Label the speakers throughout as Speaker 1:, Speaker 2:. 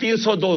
Speaker 1: 302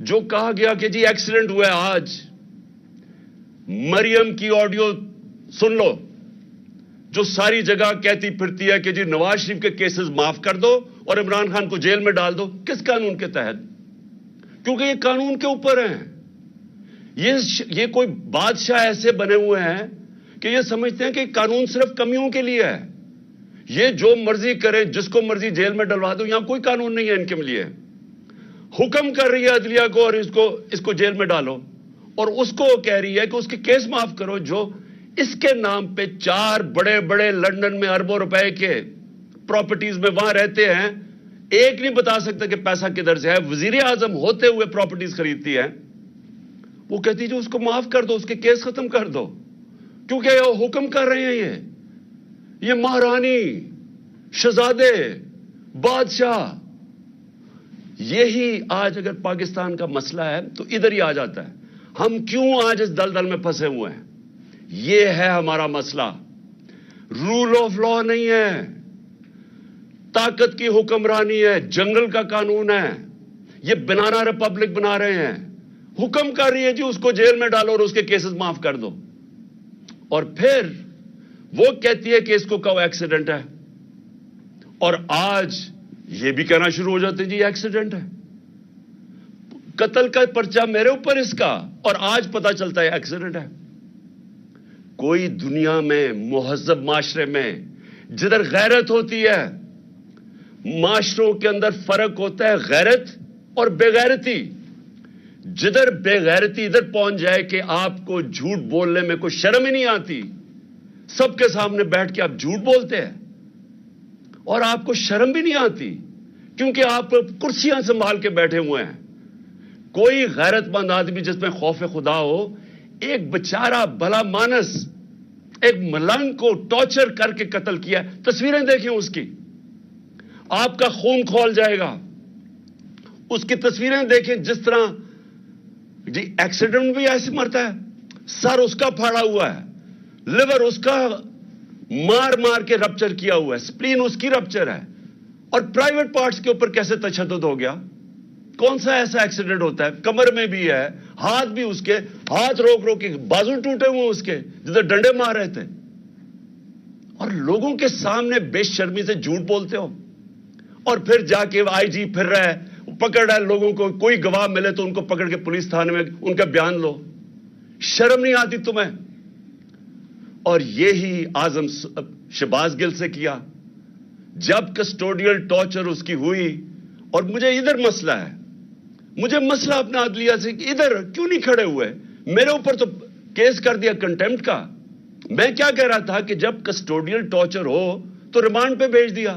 Speaker 1: جو کہا گیا کہ جی ایکسیڈنٹ ہوا ہے آج، مریم کی آڈیو سن لو جو ساری جگہ کہتی پھرتی ہے کہ جی نواز شریف کے کیسز معاف کر دو اور عمران خان کو جیل میں ڈال دو. کس قانون کے تحت؟ کیونکہ یہ قانون کے اوپر ہیں. یہ کوئی بادشاہ ایسے بنے ہوئے ہیں کہ یہ سمجھتے ہیں کہ قانون صرف کمیوں کے لیے ہے. یہ جو مرضی کرے، جس کو مرضی جیل میں ڈلوا دو، یہاں کوئی قانون نہیں ہے ان کے لیے. حکم کر رہی ہے عدلیہ کو اور اس کو جیل میں ڈالو، اور اس کو کہہ رہی ہے کہ اس کے کیس معاف کرو جو اس کے نام پہ 4 بڑے بڑے لندن میں اربوں روپے کے پراپرٹیز میں وہاں رہتے ہیں. ایک نہیں بتا سکتا کہ پیسہ کدھر سے ہے. وزیر اعظم ہوتے ہوئے پراپرٹیز خریدتی ہے. وہ کہتی جو اس کو معاف کر دو، اس کے کیس ختم کر دو، کیونکہ یہ حکم کر رہے ہیں. یہ مہارانی، شہزادے، بادشاہ. یہی آج اگر پاکستان کا مسئلہ ہے تو ادھر ہی آ جاتا ہے. ہم کیوں آج اس دلدل میں پھنسے ہوئے ہیں؟ یہ ہے ہمارا مسئلہ. رول آف لا نہیں ہے، طاقت کی حکمرانی ہے، جنگل کا قانون ہے. یہ بنانا ریپبلک بنا رہے ہیں. حکم کر رہی ہے جی اس کو جیل میں ڈالو اور اس کے کیسز معاف کر دو، اور پھر وہ کہتی ہے کہ اس کو کہو ایکسیڈنٹ ہے. اور آج یہ بھی کہنا شروع ہو جاتے ہیں جی ایکسیڈنٹ ہے. قتل کا پرچہ میرے اوپر اس کا، اور آج پتا چلتا ہے ایکسیڈنٹ ہے. کوئی دنیا میں مہذب معاشرے میں جدھر غیرت ہوتی ہے، معاشروں کے اندر فرق ہوتا ہے غیرت اور بے غیرتی. جدھر بے غیرتی ادھر پہنچ جائے کہ آپ کو جھوٹ بولنے میں کوئی شرم ہی نہیں آتی، سب کے سامنے بیٹھ کے آپ جھوٹ بولتے ہیں اور آپ کو شرم بھی نہیں آتی کیونکہ آپ کرسیاں سنبھال کے بیٹھے ہوئے ہیں. کوئی غیرت مند آدمی جس میں خوف خدا ہو، ایک بیچارہ بھلا مانس ایک ملنگ کو ٹارچر کر کے قتل کیا. تصویریں دیکھیں اس کی، آپ کا خون کھول جائے گا. اس کی تصویریں دیکھیں جس طرح جی ایکسیڈنٹ بھی ایسے مرتا ہے. سر اس کا پھاڑا ہوا ہے، لیور اس کا مار مار کے رپچر کیا ہوا ہے، سپلین اس کی رپچر ہے. اور پرائیویٹ پارٹس کے اوپر کیسے تشدد ہو گیا؟ کون سا ایسا ایکسیڈنٹ ہوتا ہے؟ کمر میں بھی ہے، ہاتھ بھی، اس کے ہاتھ روک روک کے بازو ٹوٹے ہوئے اس کے جدھر ڈنڈے مار رہے تھے. اور لوگوں کے سامنے بے شرمی سے جھوٹ بولتے ہو. اور پھر جا کے آئی جی پھر رہا ہے، پکڑ رہا ہے لوگوں کو. کوئی گواہ ملے تو ان کو پکڑ کے پولیس تھانے میں ان کا بیان لو. شرم نہیں آتی تمہیں؟ اور یہی اعظم شہباز گل سے کیا جب کسٹوڈیل ٹارچر اس کی ہوئی. اور مجھے ادھر مسئلہ ہے، مجھے مسئلہ اپنا عدلیہ سے کہ ادھر کیوں نہیں کھڑے ہوئے؟ میرے اوپر تو کیس کر دیا کنٹیمپٹ کا. میں کیا کہہ رہا تھا کہ جب کسٹوڈیل ٹارچر ہو تو ریمانڈ پہ بھیج دیا.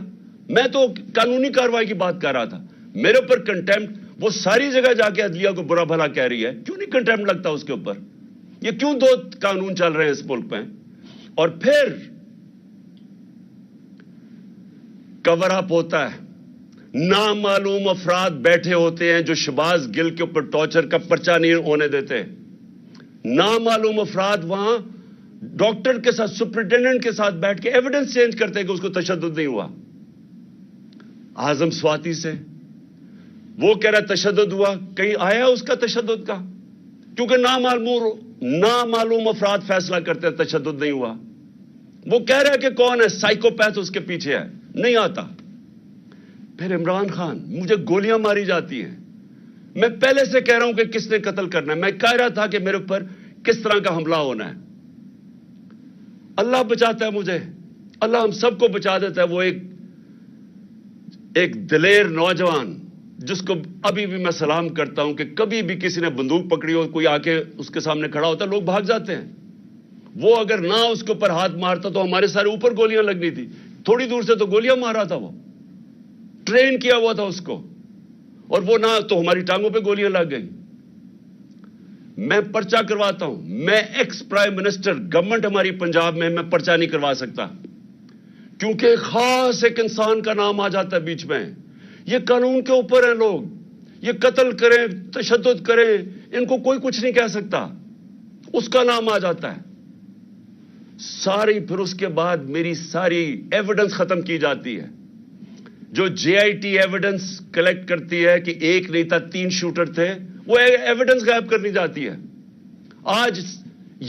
Speaker 1: میں تو قانونی کارروائی کی بات کر رہا تھا. میرے اوپر کنٹیمپٹ، وہ ساری جگہ جا کے عدلیہ کو برا بھلا کہہ رہی ہے. کیوں نہیں کنٹیمپٹ لگتا اس کے اوپر؟ یہ کیوں 2 قانون چل رہے ہیں اس ملک میں؟ اور پھر کور اپ ہوتا ہے. نامعلوم افراد بیٹھے ہوتے ہیں جو شہباز گل کے اوپر ٹارچر کا پرچہ نہیں ہونے دیتے. نامعلوم افراد وہاں ڈاکٹر کے ساتھ، سپرنٹینڈنٹ کے ساتھ بیٹھ کے ایویڈنس چینج کرتے ہیں کہ اس کو تشدد نہیں ہوا. اعظم سواتی سے وہ کہہ رہا تشدد ہوا، کہیں آیا اس کا تشدد کا؟ کیونکہ نامعلوم افراد فیصلہ کرتے ہیں تشدد نہیں ہوا. وہ کہہ رہا ہے کہ کون ہے سائیکوپیتھ اس کے پیچھے ہے، نہیں آتا. پھر عمران خان، مجھے گولیاں ماری جاتی ہیں. میں پہلے سے کہہ رہا ہوں کہ کس نے قتل کرنا ہے. میں کہہ رہا تھا کہ میرے اوپر کس طرح کا حملہ ہونا ہے. اللہ بچاتا ہے مجھے، اللہ ہم سب کو بچا دیتا ہے. وہ ایک دلیر نوجوان جس کو ابھی بھی میں سلام کرتا ہوں کہ کبھی بھی کسی نے بندوق پکڑی ہو، کوئی آ کے اس کے سامنے کھڑا ہوتا ہے، لوگ بھاگ جاتے ہیں. وہ اگر نہ اس کے اوپر ہاتھ مارتا تو ہمارے سارے اوپر گولیاں لگنی تھی. تھوڑی دور سے تو گولیاں مار رہا تھا، وہ ٹرین کیا ہوا تھا اس کو، اور وہ نہ تو ہماری ٹانگوں پہ گولیاں لگ گئی. میں پرچہ کرواتا ہوں. میں ایکس پرائم منسٹر، گورنمنٹ ہماری پنجاب میں پرچہ نہیں کروا سکتا کیونکہ خاص ایک انسان کا نام آ جاتا ہے بیچ میں. یہ قانون کے اوپر ہیں لوگ، یہ قتل کریں، تشدد کریں، ان کو کوئی کچھ نہیں کہہ سکتا. اس کا نام آ جاتا ہے ساری. پھر اس کے بعد میری ساری ایویڈنس ختم کی جاتی ہے. جو جے آئی ٹی ایویڈنس کلیکٹ کرتی ہے کہ ایک نہیں تھا 3 شوٹر تھے، وہ ایویڈنس غائب کرنی جاتی ہے. آج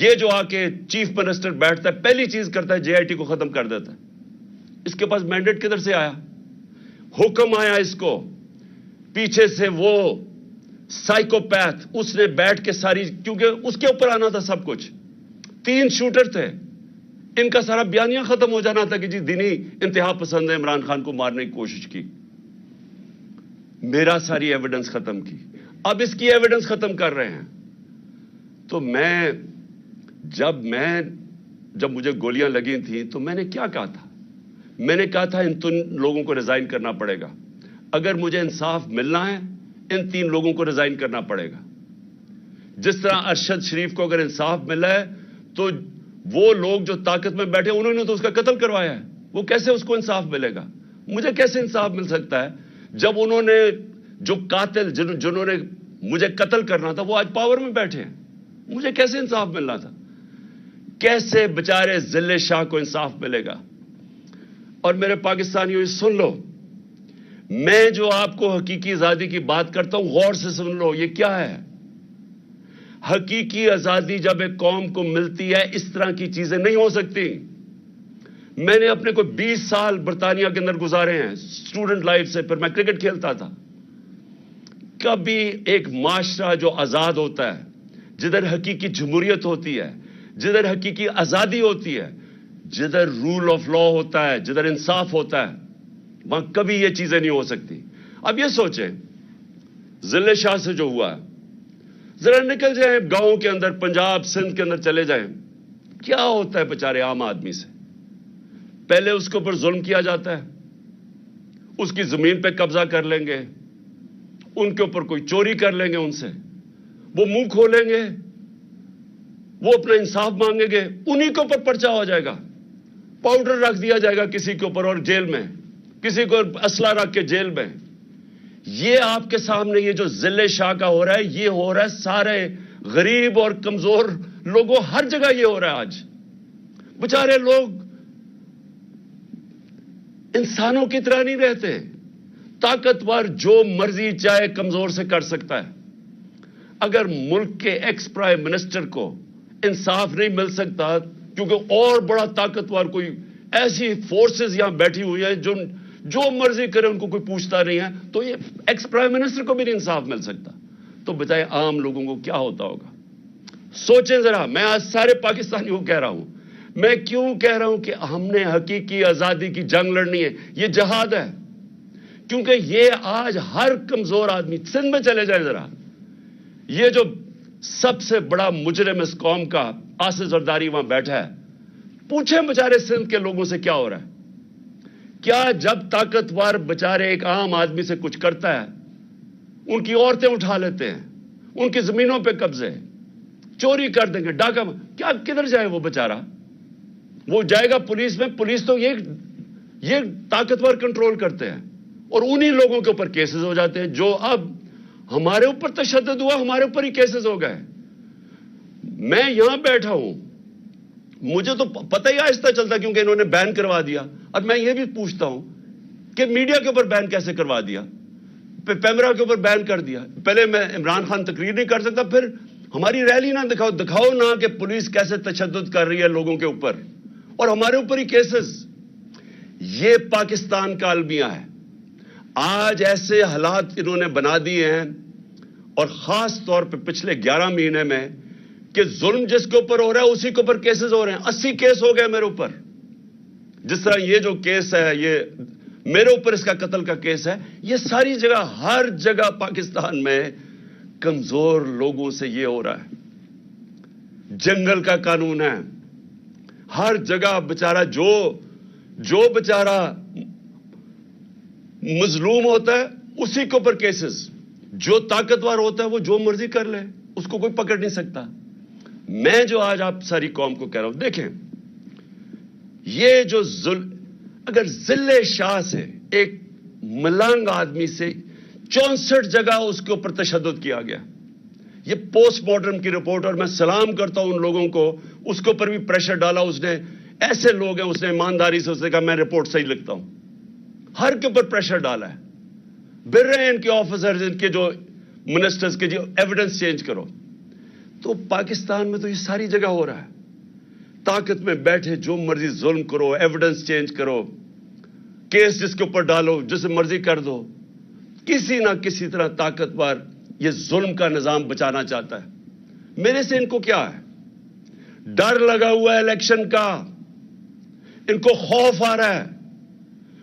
Speaker 1: یہ جو آ کے چیف منسٹر بیٹھتا ہے پہلی چیز کرتا ہے JIT کو ختم کر دیتا ہے. اس کے پاس مینڈیٹ کدھر سے آیا؟ حکم آیا اس کو پیچھے سے وہ سائیکوپیتھ اس نے بیٹھ کے ساری, کیونکہ اس کے اوپر آنا تھا سب کچھ. 3 شوٹر تھے, ان کا سارا بیانیہ ختم ہو جانا تھا کہ جی دینی انتہا پسند نے عمران خان کو مارنے کی کوشش کی. میرا ساری ایویڈنس ختم کی, اب اس کی ایویڈنس ختم کر رہے ہیں. تو جب مجھے گولیاں لگی تھیں تو میں نے کیا کہا تھا؟ میں نے کہا تھا ان 3 لوگوں کو ریزائن کرنا پڑے گا. اگر مجھے انصاف ملنا ہے ان 3 لوگوں کو ریزائن کرنا پڑے گا. جس طرح ارشد شریف کو اگر انصاف ملا ہے تو وہ لوگ جو طاقت میں بیٹھے انہوں نے تو اس کا قتل کروایا ہے, وہ کیسے اس کو انصاف ملے گا؟ مجھے کیسے انصاف مل سکتا ہے جب انہوں نے جو قاتل جنہوں نے مجھے قتل کرنا تھا وہ آج پاور میں بیٹھے ہیں؟ مجھے کیسے انصاف ملنا تھا؟ کیسے بیچارے ذلے شاہ کو انصاف ملے گا؟ اور میرے پاکستانیوں سن لو, میں جو آپ کو حقیقی آزادی کی بات کرتا ہوں غور سے سن لو, یہ کیا ہے؟ حقیقی آزادی جب ایک قوم کو ملتی ہے اس طرح کی چیزیں نہیں ہو سکتی. میں نے اپنے کو 20 سال برطانیہ کے اندر گزارے ہیں اسٹوڈنٹ لائف سے, پھر میں کرکٹ کھیلتا تھا. کبھی ایک معاشرہ جو آزاد ہوتا ہے, جدھر حقیقی جمہوریت ہوتی ہے, جدھر حقیقی آزادی ہوتی ہے, جدھر رول آف لا ہوتا ہے, جدھر انصاف ہوتا ہے, وہاں کبھی یہ چیزیں نہیں ہو سکتی. اب یہ سوچیں ذلے شاہ سے جو ہوا, ذرا نکل جائیں گاؤں کے اندر, پنجاب سندھ کے اندر چلے جائیں, کیا ہوتا ہے بیچارے عام آدمی سے؟ پہلے اس کے اوپر ظلم کیا جاتا ہے, اس کی زمین پہ قبضہ کر لیں گے, ان کے اوپر کوئی چوری کر لیں گے, ان سے وہ منہ کھولیں گے, وہ اپنا انصاف مانگیں گے, انہی کے اوپر پرچہ ہو جائے گا, پاؤڈر رکھ دیا جائے گا کسی کے اوپر اور جیل میں, کسی کو اسلحہ رکھ کے جیل میں. یہ آپ کے سامنے یہ جو ذلے شاہ کا ہو رہا ہے, یہ ہو رہا ہے سارے غریب اور کمزور لوگوں, ہر جگہ یہ ہو رہا ہے. آج بیچارے لوگ انسانوں کی طرح نہیں رہتے. طاقتور جو مرضی چاہے کمزور سے کر سکتا ہے. اگر ملک کے ایکس پرائم منسٹر کو انصاف نہیں مل سکتا کیونکہ اور بڑا طاقتور کوئی ایسی فورسز یہاں بیٹھی ہوئی ہیں جو مرضی کرے ان کو کوئی پوچھتا نہیں ہے, تو یہ ایکس پرائم منسٹر کو بھی نہیں انصاف مل سکتا, تو بتائیں عام لوگوں کو کیا ہوتا ہوگا؟ سوچیں ذرا. میں آج سارے پاکستانیوں کو کہہ رہا ہوں, میں کیوں کہہ رہا ہوں کہ ہم نے حقیقی آزادی کی جنگ لڑنی ہے, یہ جہاد ہے. کیونکہ یہ آج ہر کمزور آدمی, سندھ میں چلے جائے ذرا, یہ جو سب سے بڑا مجرم اس قوم کا آصف زرداری وہاں بیٹھا ہے, پوچھیں بیچارے سندھ کے لوگوں سے کیا ہو رہا ہے. کیا جب طاقتور بیچارے ایک عام آدمی سے کچھ کرتا ہے, ان کی عورتیں اٹھا لیتے ہیں, ان کی زمینوں پہ قبضے, چوری کر دیں گے, ڈاکہ, کیا کدھر جائے وہ بیچارہ؟ وہ جائے گا پولیس میں, پولیس تو یہ طاقتور کنٹرول کرتے ہیں, اور انہی لوگوں کے اوپر کیسز ہو جاتے ہیں. جو اب ہمارے اوپر تشدد ہوا, ہمارے اوپر ہی کیسز ہو گئے. میں یہاں بیٹھا ہوں, مجھے تو پتہ ہی آہستہ چلتا کیونکہ انہوں نے بین کروا دیا. اور میں یہ بھی پوچھتا ہوں کہ میڈیا کے اوپر بین کیسے کروا دیا, پیمرا کے اوپر بین کر دیا. پہلے میں عمران خان تقریر نہیں کر سکتا, پھر ہماری ریلی نہ دکھاؤ نہ کہ پولیس کیسے تشدد کر رہی ہے لوگوں کے اوپر, اور ہمارے اوپر ہی کیسز. یہ پاکستان کا المیہ ہے. آج ایسے حالات انہوں نے بنا دیے ہیں, اور خاص طور پہ پچھلے 11 مہینے میں, کہ ظلم جس کے اوپر ہو رہا ہے اسی کے اوپر کیسز ہو رہے ہیں. 80 کیس ہو گئے میرے اوپر. جس طرح یہ جو کیس ہے, یہ میرے اوپر اس کا قتل کا کیس ہے, یہ ساری جگہ, ہر جگہ پاکستان میں کمزور لوگوں سے یہ ہو رہا ہے. جنگل کا قانون ہے, ہر جگہ بیچارہ جو بیچارہ مظلوم ہوتا ہے اسی کے اوپر کیسز. جو طاقتور ہوتا ہے وہ جو مرضی کر لے, اس کو کوئی پکڑ نہیں سکتا. میں جو آج آپ ساری قوم کو کہہ رہا ہوں, دیکھیں یہ جو اگر ذلے شاہ سے, ایک ملنگ آدمی سے 64 جگہ اس کے اوپر تشدد کیا گیا. یہ پوسٹ مارٹم کی رپورٹ, اور میں سلام کرتا ہوں ان لوگوں کو, اس کے اوپر بھی پریشر ڈالا اس نے. ایسے لوگ ہیں, اس نے ایمانداری سے اس نے کہا میں رپورٹ صحیح لکھتا ہوں. ہر کے اوپر پریشر ڈالا ہے. بر رہے ہیں ان کے آفیسرز, ان کے جو منسٹرز کے جی ایویڈنس چینج کرو. تو پاکستان میں تو یہ ساری جگہ ہو رہا ہے. طاقت میں بیٹھے جو مرضی ظلم کرو, ایویڈنس چینج کرو, کیس جس کے اوپر ڈالو, جسے مرضی کر دو. کسی نہ کسی طرح طاقتور یہ ظلم کا نظام بچانا چاہتا ہے. میرے سے ان کو کیا ہے؟ ڈر لگا ہوا ہے الیکشن کا. ان کو خوف آ رہا ہے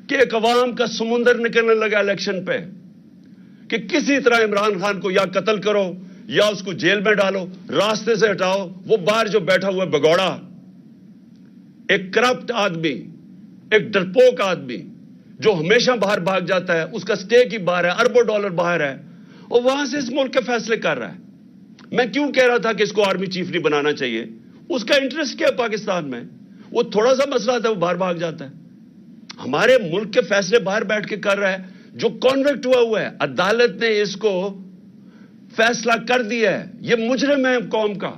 Speaker 1: کہ ایک عوام کا سمندر نکلنے لگا الیکشن پہ, کہ کسی طرح عمران خان کو یا قتل کرو یا اس کو جیل میں ڈالو, راستے سے ہٹاؤ. وہ باہر جو بیٹھا ہوا ہے بگوڑا, ایک کرپٹ آدمی, ایک ڈرپوک آدمی جو ہمیشہ باہر بھاگ جاتا ہے, اس کا سٹیک ہی باہر ہے, اربوں ڈالر باہر ہے, اور وہاں سے اس ملک کے فیصلے کر رہا ہے. میں کیوں کہہ رہا تھا کہ اس کو آرمی چیف نہیں بنانا چاہیے؟ اس کا انٹرسٹ کیا ہے پاکستان میں؟ وہ تھوڑا سا مسئلہ تھا, وہ باہر بھاگ جاتا ہے. ہمارے ملک کے فیصلے باہر بیٹھ کے کر رہا ہے. جو کانوکٹ ہوا ہے, عدالت نے اس کو فیصلہ کر دیا ہے, یہ مجرم ہے قوم کا,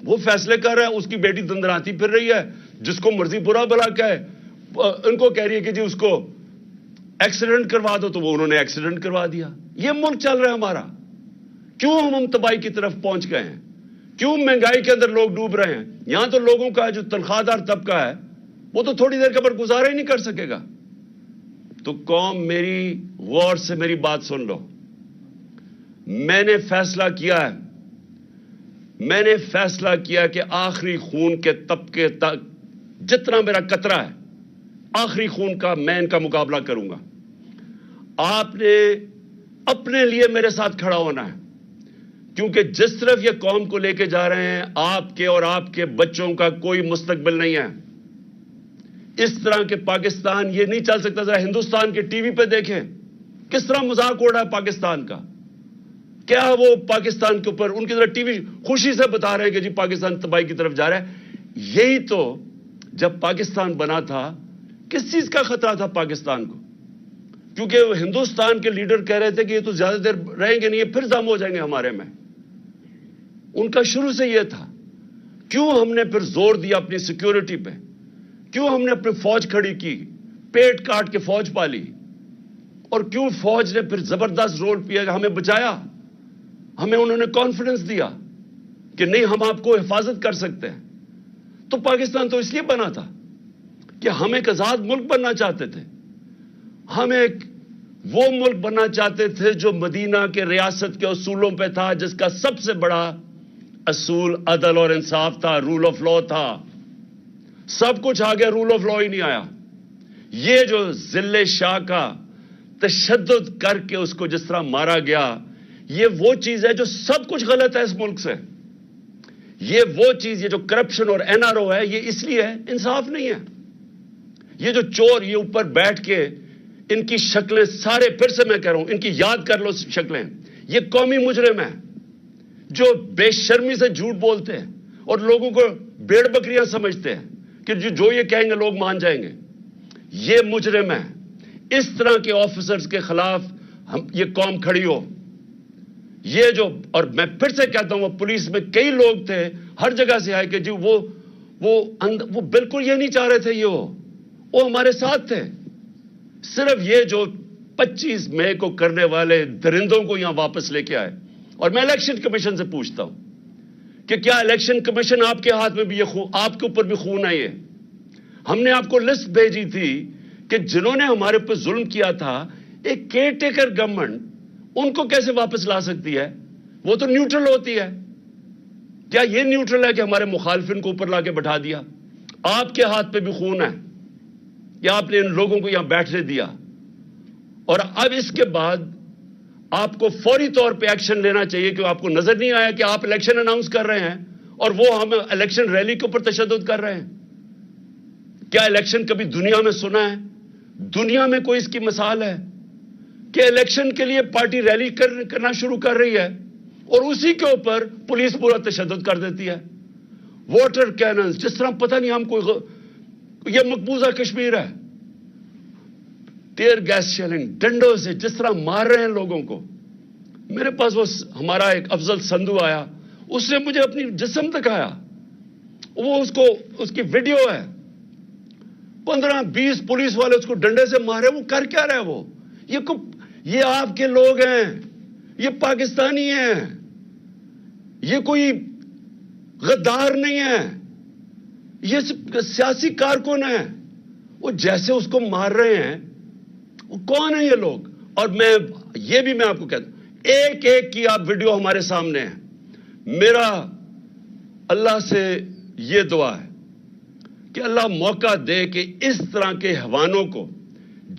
Speaker 1: وہ فیصلے کر رہا ہے. اس کی بیٹی دندراتی پھر رہی ہے, جس کو مرضی برا بلا کہے. ان کو کہہ رہی ہے کہ جی اس کو ایکسیڈنٹ کروا دو, تو وہ انہوں نے ایکسیڈنٹ کروا دیا. یہ ملک چل رہا ہے ہمارا. کیوں ہم تباہی کی طرف پہنچ گئے ہیں؟ کیوں مہنگائی کے اندر لوگ ڈوب رہے ہیں؟ یہاں تو لوگوں کا جو تنخواہ دار طبقہ ہے وہ تو تھوڑی دیر کے بعد گزارا ہی نہیں کر سکے گا. تو قوم میری غور سے میری بات سن لو. میں نے فیصلہ کیا ہے, میں نے فیصلہ کیا کہ آخری خون کے طبقے تک جتنا میرا قطرہ ہے, آخری خون کا میں ان کا مقابلہ کروں گا. آپ نے اپنے لیے میرے ساتھ کھڑا ہونا ہے, کیونکہ جس طرف یہ قوم کو لے کے جا رہے ہیں, آپ کے اور آپ کے بچوں کا کوئی مستقبل نہیں ہے. اس طرح کے پاکستان یہ نہیں چل سکتا. ذرا ہندوستان کے ٹی وی پہ دیکھیں کس طرح مذاق اڑ رہا ہے پاکستان کا. کیا وہ پاکستان کے اوپر ان کی طرح ٹی وی خوشی سے بتا رہے ہیں کہ جی پاکستان تباہی کی طرف جا رہا ہے. یہی تو جب پاکستان بنا تھا کس چیز کا خطرہ تھا پاکستان کو؟ کیونکہ ہندوستان کے لیڈر کہہ رہے تھے کہ یہ تو زیادہ دیر رہیں گے نہیں, یہ پھر دم ہو جائیں گے ہمارے میں. ان کا شروع سے یہ تھا. کیوں ہم نے پھر زور دیا اپنی سیکیورٹی پہ؟ کیوں ہم نے اپنی فوج کھڑی کی, پیٹ کاٹ کے فوج پالی, اور کیوں فوج نے پھر زبردست رول کیا, ہمیں بچایا. ہمیں انہوں نے کانفیڈنس دیا کہ نہیں ہم آپ کو حفاظت کر سکتے ہیں. تو پاکستان تو اس لیے بنا تھا کہ ہم ایک آزاد ملک بننا چاہتے تھے. ہم ایک وہ ملک بننا چاہتے تھے جو مدینہ کے ریاست کے اصولوں پہ تھا, جس کا سب سے بڑا اصول عدل اور انصاف تھا, رول آف لا تھا. سب کچھ آ گیا, رول آف لا ہی نہیں آیا. یہ جو ذل شاہ کا تشدد کر کے اس کو جس طرح مارا گیا, یہ وہ چیز ہے جو سب کچھ غلط ہے اس ملک سے. یہ وہ چیز, یہ جو کرپشن اور این آر او ہے, یہ اس لیے ہے انصاف نہیں ہے. یہ جو چور یہ اوپر بیٹھ کے ان کی شکلیں سارے, پھر سے میں کہہ رہا ہوں, ان کی یاد کر لو شکلیں. یہ قومی مجرم ہیں جو بے شرمی سے جھوٹ بولتے ہیں اور لوگوں کو بھیڑ بکریاں سمجھتے ہیں کہ جو یہ کہیں گے لوگ مان جائیں گے. یہ مجرم ہے. اس طرح کے آفیسرز کے خلاف یہ قوم کھڑی ہو. یہ جو, اور میں پھر سے کہتا ہوں, وہ پولیس میں کئی لوگ تھے ہر جگہ سے آئے کہ جی وہ بالکل یہ نہیں چاہ رہے تھے, وہ ہمارے ساتھ تھے. صرف یہ جو 25 مئی کو کرنے والے درندوں کو یہاں واپس لے کے آئے. اور میں الیکشن کمیشن سے پوچھتا ہوں کہ کیا الیکشن کمیشن آپ کے ہاتھ میں بھی آپ کے اوپر بھی خون ہے؟ یہ ہم نے آپ کو لسٹ بھیجی تھی کہ جنہوں نے ہمارے اوپر ظلم کیا تھا, ایک کیئر ٹیکر گورنمنٹ ان کو کیسے واپس لا سکتی ہے؟ وہ تو نیوٹرل ہوتی ہے. کیا یہ نیوٹرل ہے کہ ہمارے مخالفین کو اوپر لا کے بٹھا دیا؟ آپ کے ہاتھ پہ بھی خون ہے کہ آپ نے ان لوگوں کو یہاں بیٹھنے دیا. اور اب اس کے بعد آپ کو فوری طور پہ ایکشن لینا چاہیے کہ آپ کو نظر نہیں آیا کہ آپ الیکشن اناؤنس کر رہے ہیں اور وہ ہم الیکشن ریلی کے اوپر تشدد کر رہے ہیں. کیا الیکشن کبھی دنیا میں سنا ہے؟ دنیا میں کوئی اس کی مثال ہے کہ الیکشن کے لیے پارٹی ریلی کرنا شروع کر رہی ہے اور اسی کے اوپر پولیس پورا تشدد کر دیتی ہے؟ واٹر کیننز, جس طرح پتہ نہیں ہم کوئی یہ مقبوضہ کشمیر ہے. ٹیئر گیس شیلنگ, ڈنڈوں سے جس طرح مار رہے ہیں لوگوں کو. میرے پاس وہ ہمارا ایک افضل سندھو آیا, اس نے مجھے اپنی جسم دکھایا, وہ اس کی ویڈیو ہے. 15-20 پولیس والے اس کو ڈنڈے سے مارے. وہ کر کیا رہے؟ یہ آپ کے لوگ ہیں یہ پاکستانی ہے، یہ کوئی غدار نہیں ہے، یہ سیاسی کارکن ہے. وہ جیسے اس کو مار رہے ہیں، وہ کون ہیں یہ لوگ؟ اور یہ بھی میں آپ کو کہتا ہوں، ایک ایک کی آپ ویڈیو ہمارے سامنے ہے. میرا اللہ سے یہ دعا ہے کہ اللہ موقع دے کہ اس طرح کے حیوانوں کو،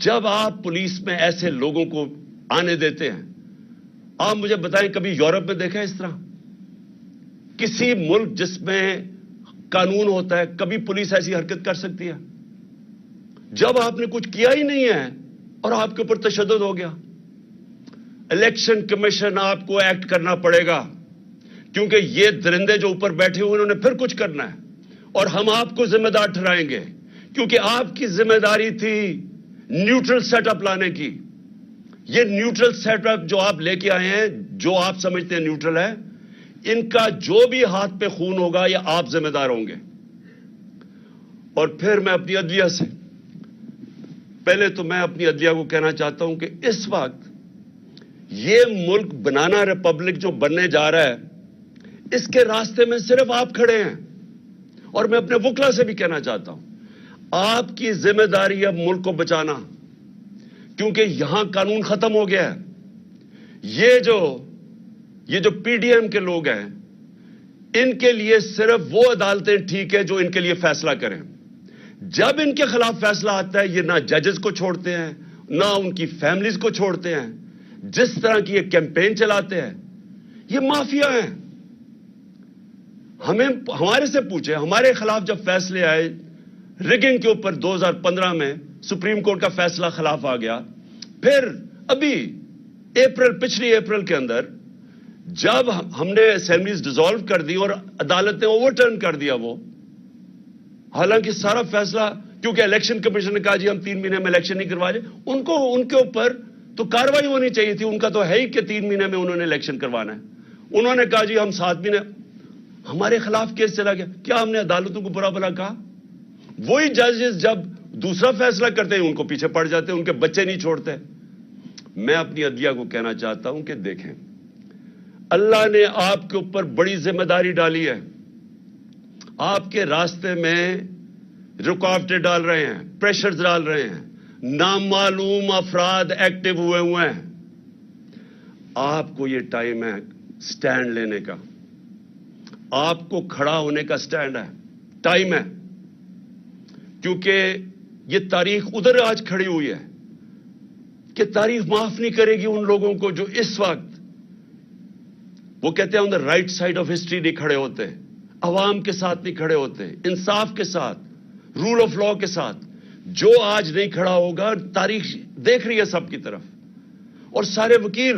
Speaker 1: جب آپ پولیس میں ایسے لوگوں کو آنے دیتے ہیں، آپ مجھے بتائیں کبھی یورپ میں دیکھا ہے اس طرح؟ کسی ملک جس میں قانون ہوتا ہے کبھی پولیس ایسی حرکت کر سکتی ہے؟ جب آپ نے کچھ کیا ہی نہیں ہے اور آپ کے اوپر تشدد ہو گیا. الیکشن کمیشن آپ کو ایکٹ کرنا پڑے گا، کیونکہ یہ درندے جو اوپر بیٹھے ہوئے انہوں نے پھر کچھ کرنا ہے، اور ہم آپ کو ذمہ دار ٹھہرائیں گے، کیونکہ آپ کی ذمہ داری تھی نیوٹرل سیٹ اپ لانے کی. یہ نیوٹرل سیٹ اپ جو آپ لے کے آئے ہیں، جو آپ سمجھتے ہیں نیوٹرل ہے، ان کا جو بھی ہاتھ پہ خون ہوگا یہ آپ ذمہ دار ہوں گے. اور پھر میں اپنی عدلیہ سے، پہلے تو میں اپنی عدلیہ کو کہنا چاہتا ہوں کہ اس وقت یہ ملک بنانا ریپبلک جو بننے جا رہا ہے، اس کے راستے میں صرف آپ کھڑے ہیں. اور میں اپنے وکلا سے بھی کہنا چاہتا ہوں، آپ کی ذمہ داری ہے ملک کو بچانا، کیونکہ یہاں قانون ختم ہو گیا ہے. یہ جو پی ڈی ایم کے لوگ ہیں، ان کے لیے صرف وہ عدالتیں ٹھیک ہے جو ان کے لیے فیصلہ کریں. جب ان کے خلاف فیصلہ آتا ہے، یہ نہ ججز کو چھوڑتے ہیں، نہ ان کی فیملیز کو چھوڑتے ہیں. جس طرح کی یہ کیمپین چلاتے ہیں، یہ مافیا ہیں. ہمارے سے پوچھیں، ہمارے خلاف جب فیصلے آئے ریگنگ کے اوپر 2015 میں سپریم کورٹ کا فیصلہ خلاف آ گیا. پھر ابھی پچھلی اپریل کے اندر جب ہم نے اسمبلیز ڈیزالو کر دی اور عدالت نے اوور ٹرن کر دیا وہ، حالانکہ سارا فیصلہ، کیونکہ الیکشن کمیشن نے کہا جی ہم 3 مہینے میں الیکشن نہیں کروا رہے، ان کے اوپر تو کاروائی ہونی چاہیے تھی. ان کا تو ہے ہی کہ 3 مہینے میں انہوں نے الیکشن کروانا ہے. انہوں نے کہا جی ہم 7 مہینے، ہمارے خلاف کیس چلا گیا. کیا ہم نے عدالتوں کو برا بھلا کہا؟ وہی ججز جب دوسرا فیصلہ کرتے ہیں ان کو پیچھے پڑ جاتے ہیں، ان کے بچے نہیں چھوڑتے. میں اپنی عدلیہ کو کہنا چاہتا ہوں کہ دیکھیں، اللہ نے آپ کے اوپر بڑی ذمہ داری ڈالی ہے. آپ کے راستے میں رکاوٹیں ڈال رہے ہیں، پریشرز ڈال رہے ہیں، نامعلوم افراد ایکٹیو ہوئے ہیں. آپ کو یہ ٹائم ہے سٹینڈ لینے کا، آپ کو کھڑا ہونے کا سٹینڈ ہے، ٹائم ہے. کیونکہ یہ تاریخ ادھر آج کھڑی ہوئی ہے کہ تاریخ معاف نہیں کرے گی ان لوگوں کو جو اس وقت، وہ کہتے ہیں on the right side of history نہیں کھڑے ہوتے، عوام کے ساتھ نہیں کھڑے ہوتے، انصاف کے ساتھ، رول آف لا کے ساتھ. جو آج نہیں کھڑا ہوگا، تاریخ دیکھ رہی ہے سب کی طرف. اور سارے وکیل،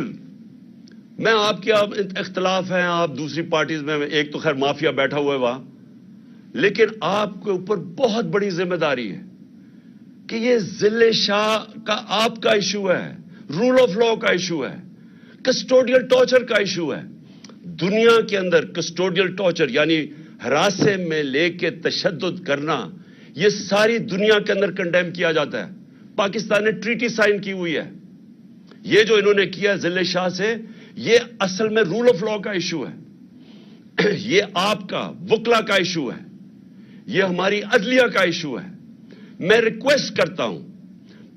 Speaker 1: میں آپ کے اختلاف ہیں، آپ دوسری پارٹیز میں، ایک تو خیر مافیا بیٹھا ہوا ہے وہاں، لیکن آپ کے اوپر بہت بڑی ذمہ داری ہے کہ یہ ذل شاہ کا آپ کا ایشو ہے، رول آف لا کا ایشو ہے، کسٹوڈیل ٹارچر کا ایشو ہے. دنیا کے اندر کسٹوڈیل ٹارچر یعنی ہراسے میں لے کے تشدد کرنا، یہ ساری دنیا کے اندر کنڈیم کیا جاتا ہے. پاکستان نے ٹریٹی سائن کی ہوئی ہے. یہ جو انہوں نے کیا ذل شاہ سے، یہ اصل میں رول آف لا کا ایشو ہے. یہ آپ کا وکلا کا ایشو ہے، یہ ہماری عدلیہ کا ایشو ہے. میں ریکویسٹ کرتا ہوں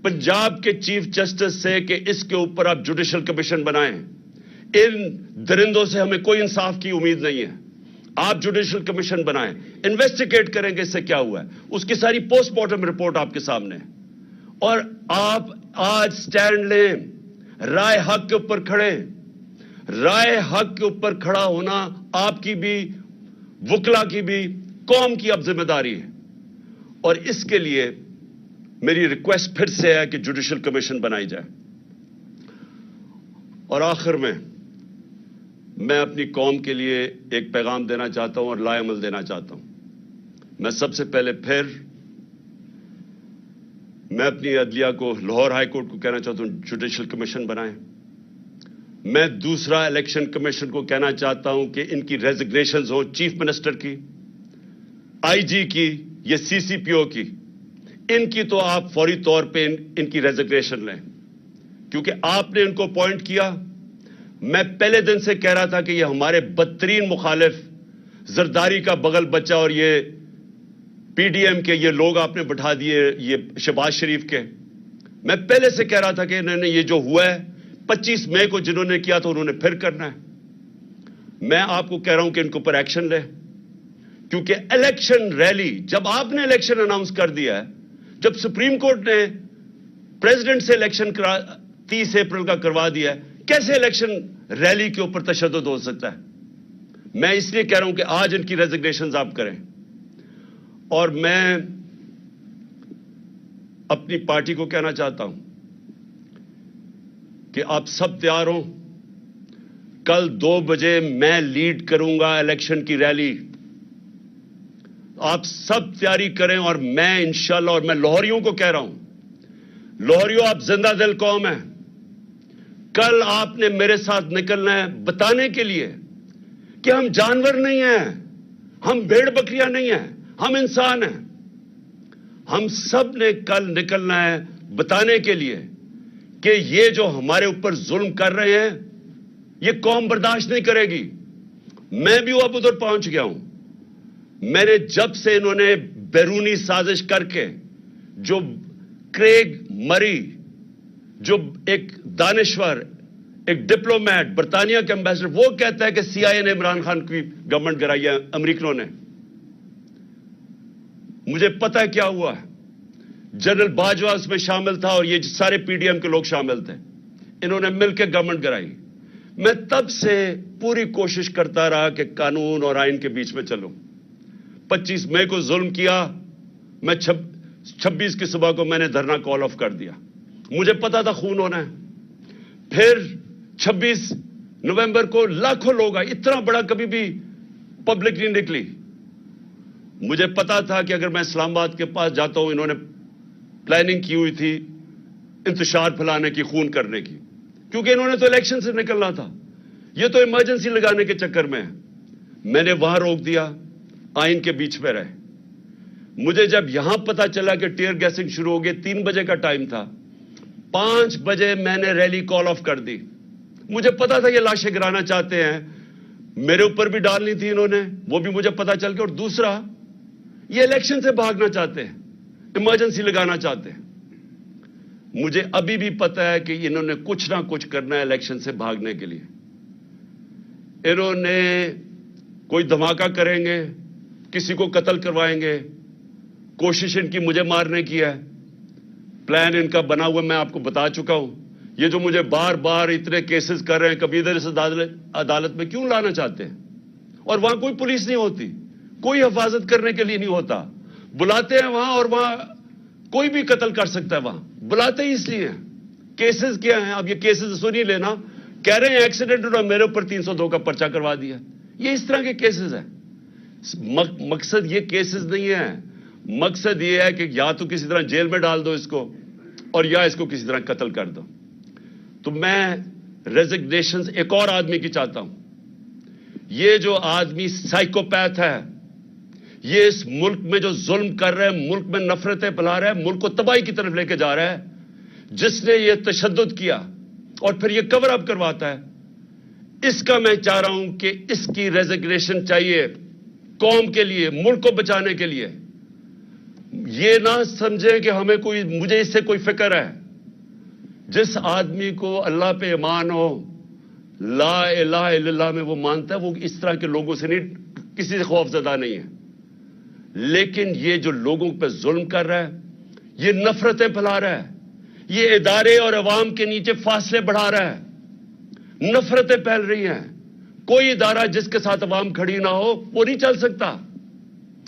Speaker 1: پنجاب کے چیف جسٹس سے کہ اس کے اوپر آپ جوڈیشل کمیشن بنائیں. ان درندوں سے ہمیں کوئی انصاف کی امید نہیں ہے. آپ جوڈیشل کمیشن بنائیں، انویسٹیگیٹ کریں کہ اس سے کیا ہوا ہے. اس کی ساری پوسٹ مارٹم رپورٹ آپ کے سامنے ہے. اور آپ آج سٹینڈ لیں، رائے حق کے اوپر کھڑے. رائے حق کے اوپر کھڑا ہونا آپ کی بھی، وکلا کی بھی، قوم کی اب ذمہ داری ہے. اور اس کے لیے میری ریکویسٹ پھر سے ہے کہ جوڈیشل کمیشن بنائی جائے. اور آخر میں اپنی قوم کے لیے ایک پیغام دینا چاہتا ہوں اور لائے عمل دینا چاہتا ہوں. میں سب سے پہلے میں اپنی عدلیہ کو، لاہور ہائی کورٹ کو کہنا چاہتا ہوں جوڈیشل کمیشن بنائیں. میں دوسرا الیکشن کمیشن کو کہنا چاہتا ہوں کہ ان کی ریزگنیشنز ہوں، چیف منسٹر کی، آئی جی کی، یہ سی سی پی او کی. ان کی تو آپ فوری طور پہ ان کی ریزگنیشن لیں، کیونکہ آپ نے ان کو اپوائنٹ کیا. میں پہلے دن سے کہہ رہا تھا کہ یہ ہمارے بدترین مخالف زرداری کا بغل بچہ اور یہ پی ڈی ایم کے یہ لوگ آپ نے بٹھا دیے یہ شہباز شریف کے. میں پہلے سے کہہ رہا تھا کہ انہوں نے یہ جو ہوا ہے 25 مئی کو جنہوں نے کیا تو انہوں نے پھر کرنا ہے. میں آپ کو کہہ رہا ہوں کہ ان کے اوپر ایکشن لے, کیونکہ الیکشن ریلی جب آپ نے الیکشن اناؤنس کر دیا ہے, جب سپریم کورٹ نے پریزیڈنٹ سے الیکشن 30 اپریل کا کروا دیا ہے, کیسے الیکشن ریلی کے اوپر تشدد ہو سکتا ہے؟ میں اس لیے کہہ رہا ہوں کہ آج ان کی ریزگنیشنز آپ کریں. اور میں اپنی پارٹی کو کہنا چاہتا ہوں کہ آپ سب تیار ہوں, کل 2 بجے میں لیڈ کروں گا الیکشن کی ریلی. آپ سب تیاری کریں اور میں انشاءاللہ, اور میں لاہوریوں کو کہہ رہا ہوں, لاہوریوں آپ زندہ دل قوم ہیں, کل آپ نے میرے ساتھ نکلنا ہے بتانے کے لیے کہ ہم جانور نہیں ہیں, ہم بھیڑ بکریاں نہیں ہیں, ہم انسان ہیں. ہم سب نے کل نکلنا ہے بتانے کے لیے کہ یہ جو ہمارے اوپر ظلم کر رہے ہیں یہ قوم برداشت نہیں کرے گی. میں بھی اب ادھر پہنچ گیا ہوں. میں نے جب سے انہوں نے بیرونی سازش کر کے جو کریگ مری جو ایک دانشور ایک ڈپلومیٹ برطانیہ کے امبیسڈر, وہ کہتا ہے کہ سی آئی اے نے عمران خان کی گورنمنٹ گرائی ہے, امریکنوں نے. مجھے پتا ہے کیا ہوا ہے. جنرل باجوہ اس میں شامل تھا اور یہ سارے پی ڈی ایم کے لوگ شامل تھے. انہوں نے مل کے گورنمنٹ گرائی. میں تب سے پوری کوشش کرتا رہا کہ قانون اور آئین کے بیچ میں چلوں. 25 مئی کو ظلم کیا, میں 26 کی صبح کو میں نے دھرنا کال آف کر دیا. مجھے پتا تھا خون ہونا ہے. پھر 26 نومبر کو لاکھوں لوگ آئے, اتنا بڑا کبھی بھی پبلک نہیں نکلی. مجھے پتا تھا کہ اگر میں اسلام آباد کے پاس جاتا ہوں, انہوں نے پلاننگ کی ہوئی تھی انتشار پھیلانے کی, خون کرنے کی, کیونکہ انہوں نے تو الیکشن سے نکلنا تھا. یہ تو ایمرجنسی لگانے کے چکر میں ہے. میں نے وہاں روک دیا, آئین کے بیچ میں رہے. مجھے جب یہاں پتا چلا کہ ٹیئر گیسنگ شروع ہو گئی, 3 بجے کا ٹائم تھا, 5 بجے میں نے ریلی کال آف کر دی. مجھے پتا تھا یہ لاشیں گرانا چاہتے ہیں, میرے اوپر بھی ڈالنی تھی انہوں نے, وہ بھی مجھے پتا چل گیا. اور دوسرا, یہ الیکشن سے بھاگنا چاہتے ہیں, ایمرجنسی لگانا چاہتے ہیں. مجھے ابھی بھی پتا ہے کہ انہوں نے کچھ نہ کچھ کرنا ہے الیکشن سے بھاگنے کے لیے. انہوں نے کوئی دھماکہ کریں گے, کسی کو قتل کروائیں گے. کوشش ان کی مجھے مارنے کی ہے, پلان ان کا بنا ہوا میں آپ کو بتا چکا ہوں. یہ جو مجھے بار بار اتنے کیسز کر رہے ہیں, کبھی ادھر اس عدالت میں کیوں لانا چاہتے ہیں؟ اور وہاں کوئی پولیس نہیں ہوتی, کوئی حفاظت کرنے کے لیے نہیں ہوتا. بلاتے ہیں وہاں, اور وہاں کوئی بھی قتل کر سکتا ہے. وہاں بلاتے ہی اس لیے ہیں. کیسز کیا ہیں؟ اب یہ کیسز سنی لینا, کہہ رہے ہیں ایکسیڈنٹ ہوا, میرے اوپر 302 کا پرچہ کروا دیا. یہ اس طرح کے کیسز ہیں. مقصد یہ کیسز نہیں ہے, مقصد یہ ہے کہ یا تو کسی طرح جیل میں ڈال دو اس کو, اور یا اس کو کسی طرح قتل کر دو. تو میں ریزگنیشنز ایک اور آدمی کی چاہتا ہوں. یہ جو آدمی سائیکوپیتھ ہے, یہ اس ملک میں جو ظلم کر رہا ہے, ملک میں نفرتیں پھیلا رہا ہے, ملک کو تباہی کی طرف لے کے جا رہا ہے, جس نے یہ تشدد کیا اور پھر یہ کور اپ کرواتا ہے, اس کا میں چاہ رہا ہوں کہ اس کی ریزگنیشن چاہیے قوم کے لیے, ملک کو بچانے کے لیے. یہ نہ سمجھیں کہ ہمیں کوئی, مجھے اس سے کوئی فکر ہے. جس آدمی کو اللہ پہ ایمان ہو, لا الہ الا اللہ میں وہ مانتا ہے, وہ اس طرح کے لوگوں سے نہیں, کسی سے خوف زدہ نہیں ہے. لیکن یہ جو لوگوں پہ ظلم کر رہا ہے, یہ نفرتیں پھیلا رہا ہے, یہ ادارے اور عوام کے نیچے فاصلے بڑھا رہا ہے, نفرتیں پھیل رہی ہیں. کوئی ادارہ جس کے ساتھ عوام کھڑی نہ ہو وہ نہیں چل سکتا.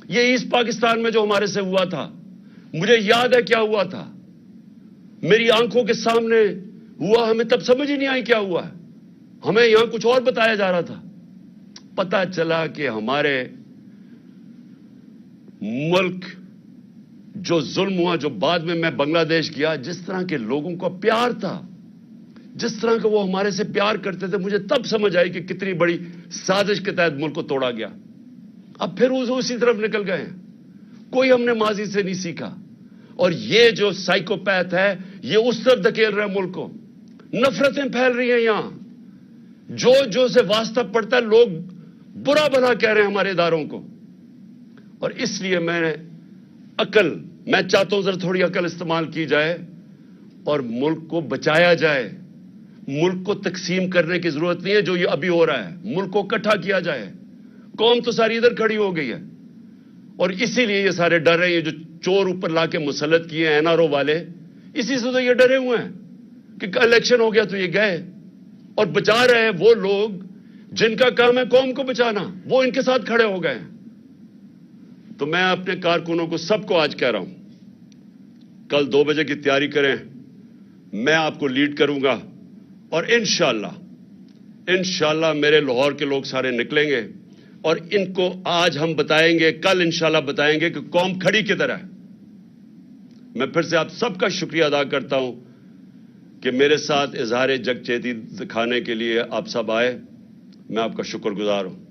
Speaker 1: یہ ایسٹ پاکستان میں جو ہمارے سے ہوا تھا, مجھے یاد ہے کیا ہوا تھا, میری آنکھوں کے سامنے ہوا, ہمیں تب سمجھ ہی نہیں آئی کیا ہوا ہے. ہمیں یہاں کچھ اور بتایا جا رہا تھا. پتا چلا کہ ہمارے ملک جو ظلم ہوا, جو بعد میں بنگلہ دیش گیا, جس طرح کے لوگوں کو پیار تھا, جس طرح کا وہ ہمارے سے پیار کرتے تھے, مجھے تب سمجھ آئی کہ کتنی بڑی سازش کے تحت ملک کو توڑا گیا. اب پھر اسی طرف نکل گئے ہیں. کوئی ہم نے ماضی سے نہیں سیکھا. اور یہ جو سائیکوپیتھ ہے, یہ اس طرف دھکیل رہا ہے ملک کو. نفرتیں پھیل رہی ہیں یہاں. جو سے واسطہ پڑتا ہے لوگ برا بھلا کہہ رہے ہیں ہمارے اداروں کو. اور اس لیے میں چاہتا ہوں ذرا تھوڑی عقل استعمال کی جائے اور ملک کو بچایا جائے. ملک کو تقسیم کرنے کی ضرورت نہیں ہے جو یہ ابھی ہو رہا ہے. ملک کو اکٹھا کیا جائے. قوم تو ساری ادھر کھڑی ہو گئی ہے اور اسی لیے یہ سارے ڈر رہے ہیں. یہ جو چور اوپر لا کے مسلط کیے ہیں NRO والے, اسی سے تو یہ ڈرے ہوئے ہیں کہ الیکشن ہو گیا تو یہ گئے. اور بچا رہے ہیں وہ لوگ جن کا کام ہے قوم کو بچانا, وہ ان کے ساتھ کھڑے ہو گئے. تو میں اپنے کارکنوں کو سب کو آج کہہ رہا ہوں, کل 2 بجے کی تیاری کریں. میں آپ کو لیڈ کروں گا اور انشاءاللہ میرے لاہور کے لوگ سارے نکلیں گے اور ان کو آج ہم بتائیں گے, کل انشاءاللہ بتائیں گے کہ قوم کھڑی کدھر ہے. میں پھر سے آپ سب کا شکریہ ادا کرتا ہوں کہ میرے ساتھ اظہار یکجہتی دکھانے کے لیے آپ سب آئے. میں آپ کا شکر گزار ہوں.